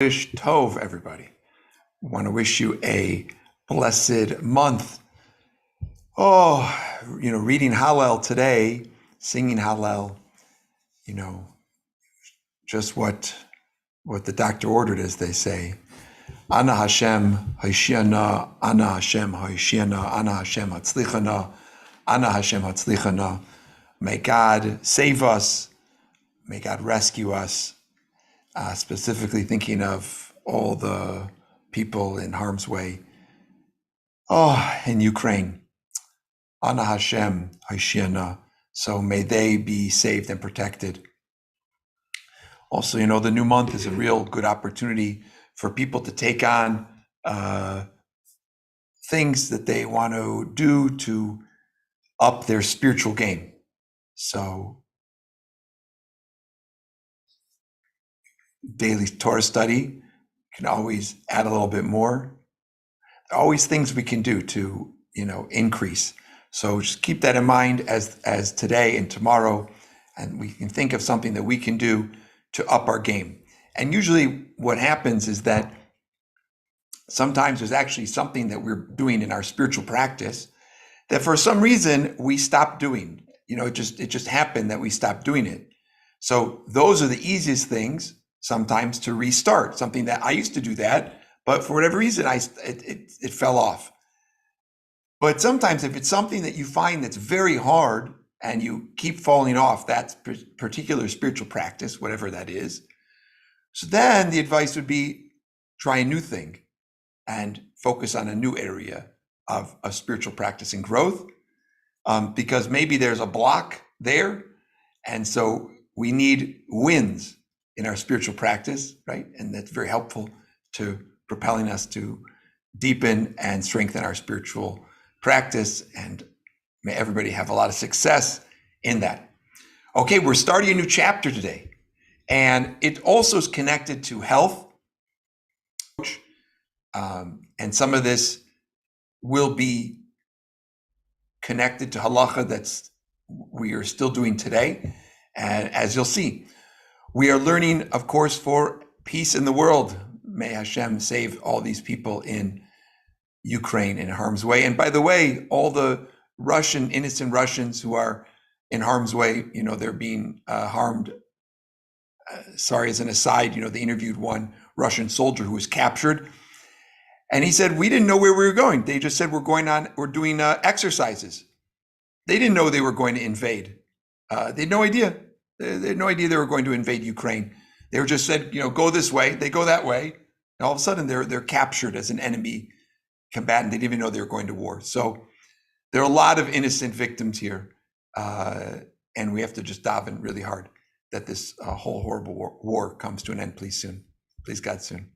Wish Tov, everybody. I want to wish you a blessed month. Reading Hallel today, singing Hallel, just what the doctor ordered, as they say. Ana Hashem Haishiana, Ana Hashem Haishiana, Ana Hashem Hatzlichana, Ana Hashem Hatzlichana. May God save us. May God rescue us. Specifically thinking of all the people in harm's way. In Ukraine. Ana Hashem Haishiana. So may they be saved and protected. Also, the new month is a real good opportunity for people to take on things that they want to do to up their spiritual game. So daily Torah study can always add a little bit more. There are always things we can do to, increase. So just keep that in mind as today and tomorrow, and we can think of something that we can do to up our game. And usually what happens is that sometimes there's actually something that we're doing in our spiritual practice that for some reason we stopped doing. It just happened that we stopped doing it. So those are the easiest things sometimes to restart, something that I used to do that, but for whatever reason, it fell off. But sometimes if it's something that you find that's very hard and you keep falling off that particular spiritual practice, whatever that is, so then the advice would be try a new thing and focus on a new area of spiritual practice and growth, because maybe there's a block there. And so we need wins in our spiritual practice, right? And that's very helpful to propelling us to deepen and strengthen our spiritual practice. And may everybody have a lot of success in that. Okay, we're starting a new chapter today. And it also is connected to health. And some of this will be connected to halacha we are still doing today. And as you'll see, we are learning, of course, for peace in the world. May Hashem save all these people in Ukraine in harm's way. And by the way, all the innocent Russians who are in harm's way, they're being harmed. Sorry, as an aside, they interviewed one Russian soldier who was captured. And he said, we didn't know where we were going. They just said, we're doing exercises. They didn't know they were going to invade. They had no idea. They had no idea they were going to invade Ukraine. They were just said, go this way. They go that way. And all of a sudden, they're captured as an enemy combatant. They didn't even know they were going to war. So there are a lot of innocent victims here. And we have to just daven really hard that this whole horrible war comes to an end, please soon. Please God soon.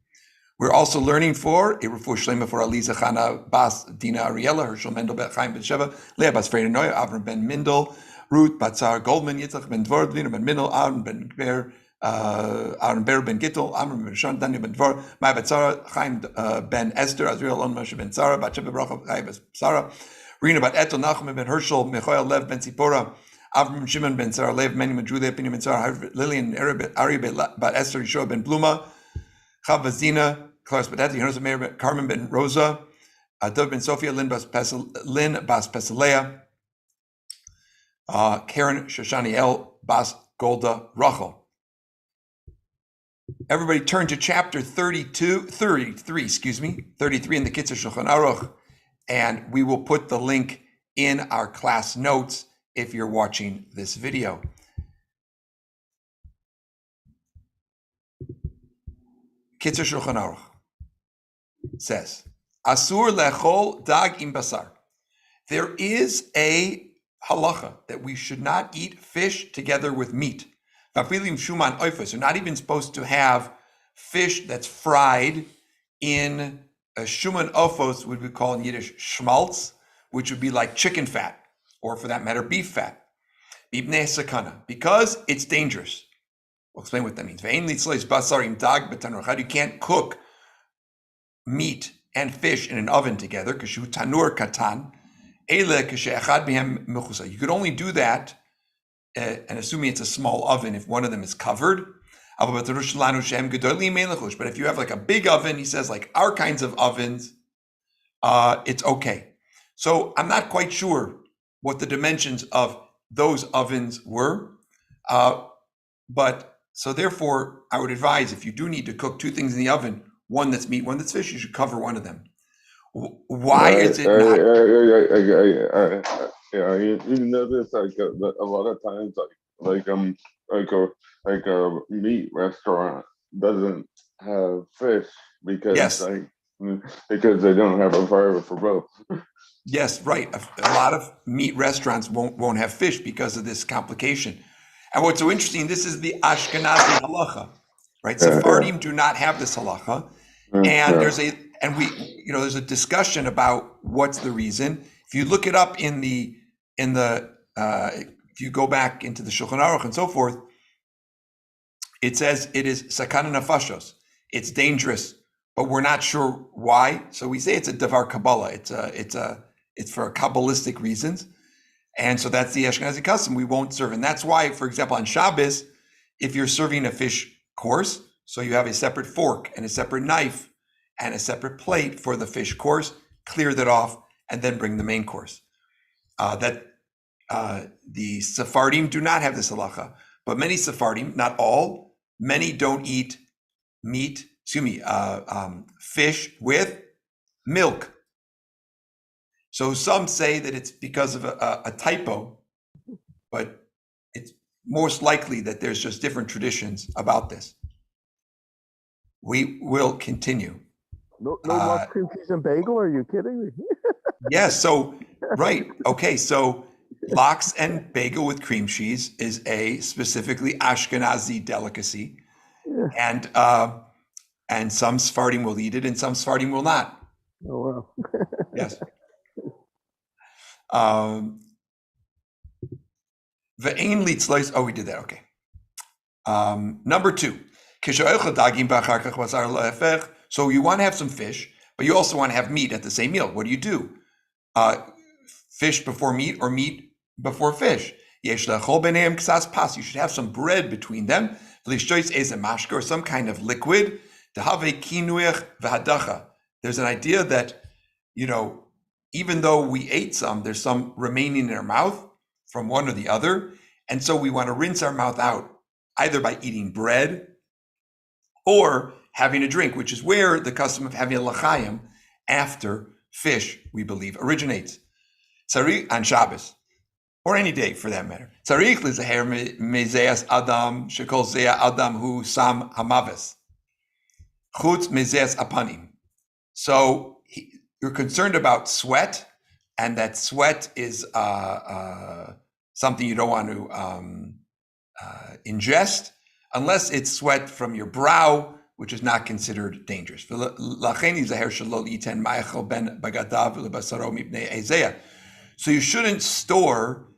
We're also learning for a refuah shlema for Aliza Chana Bas Dina Ariella, Herschel Mendel Bet Chaim Ben Sheva, Leah Bas Freya Noya, Avram Ben Mindel, Ruth Batzar Goldman, Yitzchak Ben Dvor, Dvina Ben Mindel, Aaron Ben Ber, Aaron Ber Ben Gittel, Amram Ben Shon, Daniel Ben Dvor, Maya Batzara, Chaim Ben Esther, Azriel On Moshe Ben Tzara, Bat Sheba Bracha, Chaim Ben Tzara, Rina Bat Etel, Nachum Ben Herschel, Michael Lev Ben Tzipora, Avram Shimon Ben Tzara, Lev Meni Ben Julia, Pinion Ben Tzara, Lillian Ari Bat Esther, Yeshua Ben Bluma, Chavazina, Klaus Badati, Yonas Meir, Carmen Ben Rosa, Dov Ben Sophia, Lynn Bas Pesalea, Karen Shoshaniel Bas Golda Rachel. Everybody turn to chapter 33 in the Kitzur Shulchan Aruch, and we will put the link in our class notes if you're watching this video. Kitzur Shulchan Aruch says, Asur lechol dag im basar. There is a halacha that we should not eat fish together with meat. Vafilim shuman oifos. You're not even supposed to have fish that's fried in a shuman ofos, what we call in Yiddish schmaltz, which would be like chicken fat, or for that matter, beef fat. Ibnei sakana, because it's dangerous. We'll explain what that means. You can't cook meat and fish in an oven together. Tanur katan. You could only do that, and assuming it's a small oven, if one of them is covered. But if you have like a big oven, he says, like our kinds of ovens, it's okay. So I'm not quite sure what the dimensions of those ovens were. But so therefore, I would advise if you do need to cook two things in the oven, one that's meat, one that's fish, you should cover one of them. Why is it not? Yeah, you notice like a lot of times like a meat restaurant doesn't have fish because Yes. because they don't have a fire for both. Yes, right. A lot of meat restaurants won't have fish because of this complication. And what's so interesting, this is the Ashkenazi halacha, right? Sephardim do not have this halacha, and there's a discussion about what's the reason. If you look it up if you go back into the Shulchan Aruch and so forth, it says it is sakana nafashos. It's dangerous, but we're not sure why. So we say it's a davar kabbalah. It's for Kabbalistic reasons. And so that's the Ashkenazi custom. We won't serve. And that's why, for example, on Shabbos, if you're serving a fish course, so you have a separate fork and a separate knife and a separate plate for the fish course, clear that off, and then bring the main course. The Sephardim do not have this halacha, but many Sephardim, not all, many don't eat fish with milk. So some say that it's because of a typo, but it's most likely that there's just different traditions about this. We will continue. No more cream cheese and bagel? Are you kidding me? Yes. So, right. Okay. So lox and bagel with cream cheese is a specifically Ashkenazi delicacy. Yeah. And some Sephardim will eat it and some Sephardim will not. Oh, wow. Yes. We did that. Okay. Number 2. So you want to have some fish, but you also want to have meat at the same meal. What do? Fish before meat or meat before fish. You should have some bread between them, or some kind of liquid. There's an idea that, even though we ate some, there's some remaining in our mouth from one or the other. And so we want to rinse our mouth out either by eating bread or having a drink, which is where the custom of having a l'chaim after fish, we believe, originates. Tzarich on Shabbos, or any day for that matter. Tzarich lizaher mezeas adam shekol zeh adam hu sam hamaves chutz mezeas apanim. So you're concerned about sweat, and that sweat is something you don't want to ingest, unless it's sweat from your brow, which is not considered dangerous. So you shouldn't store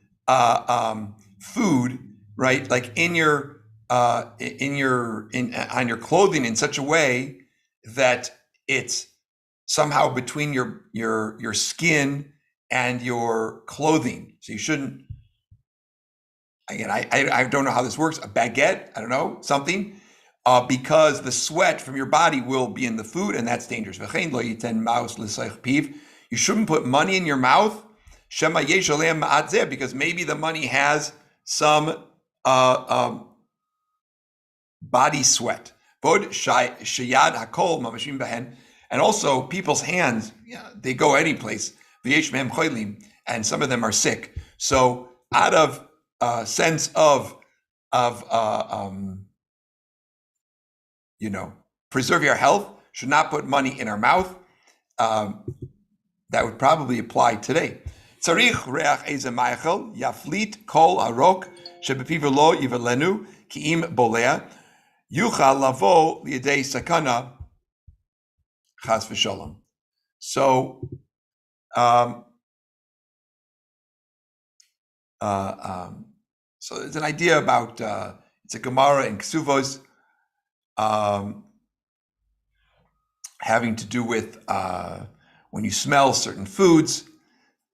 food, right, like on your clothing in such a way that it's somehow between your skin and your clothing. So you shouldn't. Again, I don't know how this works. A baguette, I don't know, something, because the sweat from your body will be in the food, and that's dangerous. You shouldn't put money in your mouth, because maybe the money has some body sweat. And also people's hands, they go any place, and some of them are sick. So out of sense of preserve your health, should not put money in our mouth. That would probably apply today. Tzarich reach eze ma'achel yaflit kol arok shebepivo lo yivelenu ki'im bolea yuchal lavo li'yedei sakana chas v'sholom. So so there's an idea about it's a Gemara in Ksuvos having to do with when you smell certain foods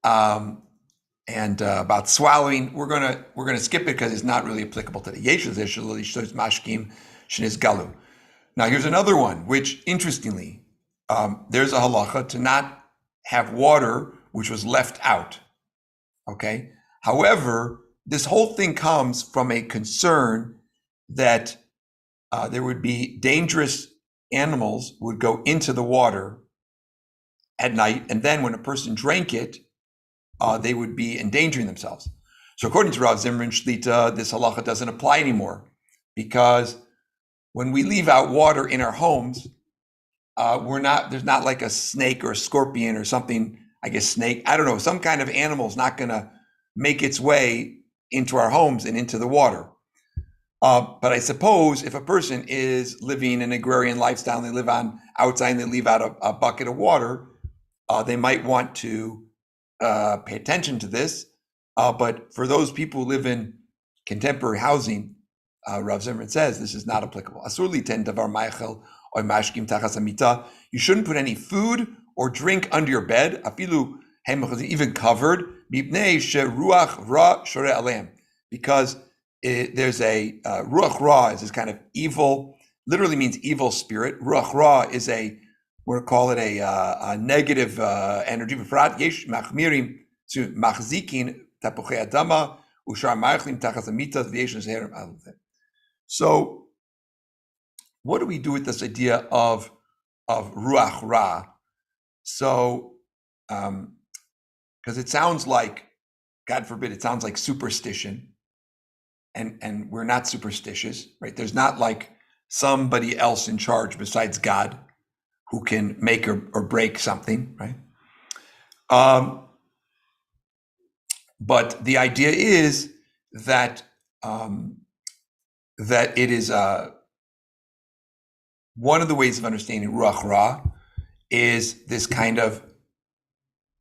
and about swallowing. We're gonna skip it because it's not really applicable today. sheniz galu. Now here's another one, which interestingly, there's a halacha to not have water which was left out. Okay. However, this whole thing comes from a concern that there would be dangerous animals would go into the water at night, and then when a person drank it, they would be endangering themselves. So according to Rav Zimrin Shlita, this halacha doesn't apply anymore, because when we leave out water in our homes, there's not like a snake or a scorpion or something, I guess snake, I don't know, some kind of animal is not gonna make its way into our homes and into the water. But I suppose if a person is living an agrarian lifestyle and they live on outside and they leave out a bucket of water, they might want to pay attention to this. But for those people who live in contemporary housing, Rav Zimrin says this is not applicable. You shouldn't put any food or drink under your bed, even covered, because there's a ruach ra is this kind of evil, literally means evil spirit. Ruach ra is we're gonna call it a negative energy. So what do we do with this idea of ruach ra? So because it sounds like, God forbid, it sounds like superstition. And we're not superstitious, right? There's not like somebody else in charge besides God who can make or break something, right? But the idea is that that it is one of the ways of understanding ruach ra is this kind of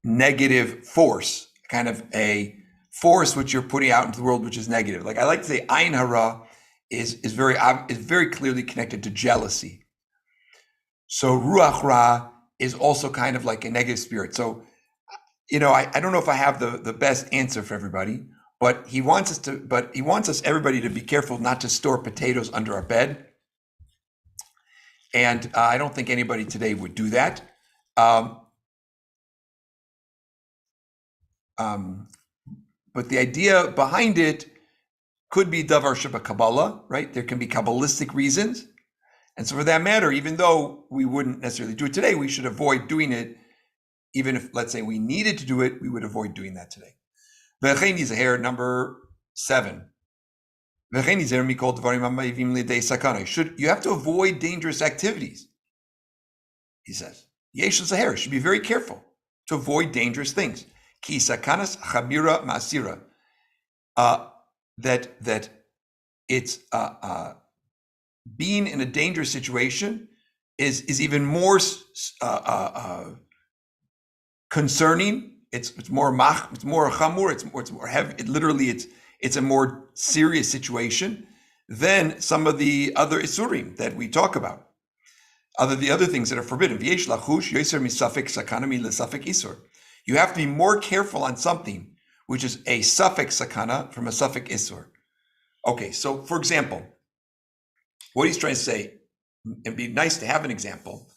negative force, kind of a force which you're putting out into the world, which is negative. Like I like to say, ayin hara is very clearly connected to jealousy. So ruach ra is also kind of like a negative spirit. So, I don't know if I have the best answer for everybody, but he wants us everybody to be careful not to store potatoes under our bed. And I don't think anybody today would do that. But the idea behind it could be davar sheba Kabbalah, right? There can be Kabbalistic reasons. And so for that matter, even though we wouldn't necessarily do it today, we should avoid doing it. Even if, let's say, we needed to do it, we would avoid doing that today. Number 7. You have to avoid dangerous activities, he says. Yesh Zahir should be very careful to avoid dangerous things. Ki sakanas chamira ma'asira. That it's being in a dangerous situation is even more concerning. It's more chamur. It's more heavy. It's a more serious situation than some of the other isurim that we talk about. The other things that are forbidden. V'yesh lachush yoser misafek sakana milasafek isur. You have to be more careful on something which is a suffix sakana from a suffix isur. Okay, so for example, what he's trying to say, it'd be nice to have an example,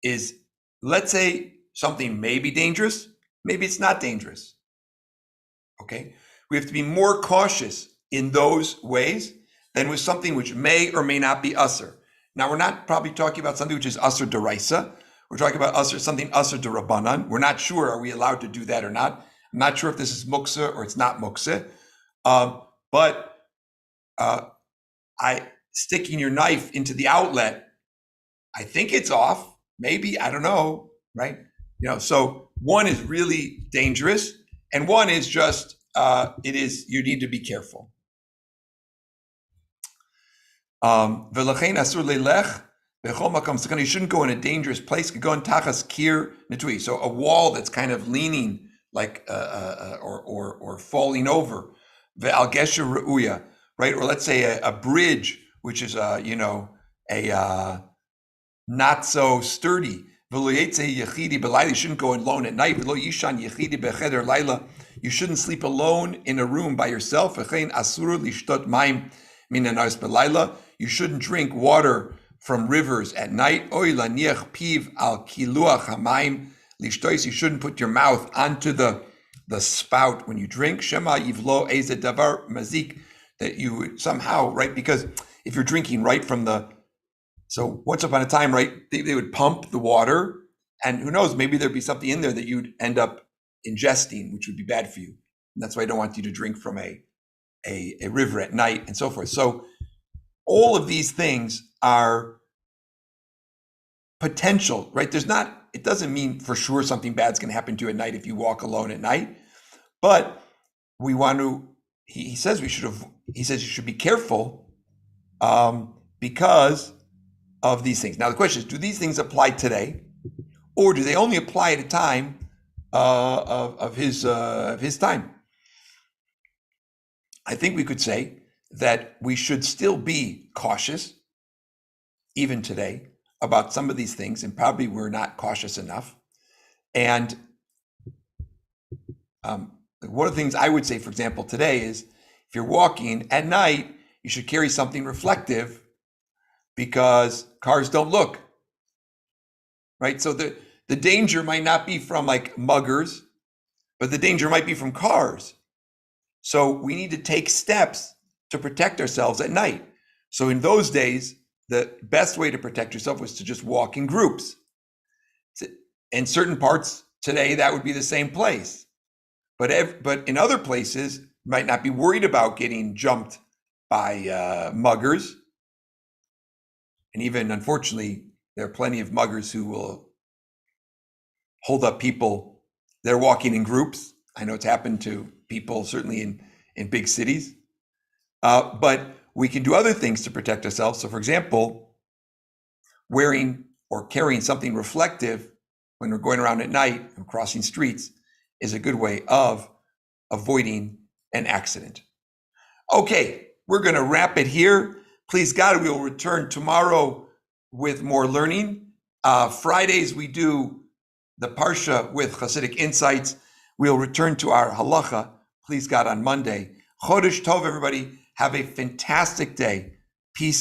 is let's say something may be dangerous, maybe it's not dangerous. Okay, we have to be more cautious in those ways than with something which may or may not be usur. Now, we're not probably talking about something which is usur deraisa. We're talking about something usur derabanan. We're not sure, are we allowed to do that or not? I'm not sure if this is muksa or it's not muksa. But sticking your knife into the outlet, I think it's off. Maybe, I don't know, right? So one is really dangerous, and one is just you need to be careful. You shouldn't go in a dangerous place. You could go in tachas kir netui, so a wall that's kind of leaning, like or falling over. Ve'al gesher re'uya, right? Or let's say a bridge, which is a not so sturdy. You shouldn't go alone at night. You shouldn't sleep alone in a room by yourself. you shouldn't drink water from rivers at night. Oy laniach piv al kiluach hamayim lishtois. You shouldn't put your mouth onto the spout when you drink. Shema yivlo ezed davar mazik, that you would somehow, right? Because if you're drinking right from so once upon a time, right, they would pump the water, and who knows, maybe there'd be something in there that you'd end up ingesting, which would be bad for you. And that's why I don't want you to drink from a river at night and so forth. So all of these things are potential, right? It doesn't mean for sure something bad's going to happen to you at night if you walk alone at night, but we want to, he says you should be careful because of these things. Now the question is, do these things apply today, or do they only apply at a time of his time? I think we could say that we should still be cautious, even today, about some of these things, and probably we're not cautious enough. And one of the things I would say, for example, today is, if you're walking at night, you should carry something reflective, because cars don't look, right? So the danger might not be from like muggers, but the danger might be from cars. So we need to take steps to protect ourselves at night. So in those days, the best way to protect yourself was to just walk in groups. In certain parts today, that would be the same place. But in other places, you might not be worried about getting jumped by muggers. And even, unfortunately, there are plenty of muggers who will hold up people. They're walking in groups. I know it's happened to people, certainly in big cities. But we can do other things to protect ourselves. So, for example, wearing or carrying something reflective when we're going around at night and crossing streets is a good way of avoiding an accident. Okay, we're going to wrap it here. Please God, we will return tomorrow with more learning. Fridays, we do the Parsha with Hasidic Insights. We'll return to our Halacha, please God, on Monday. Chodesh Tov, everybody. Have a fantastic day. Peace.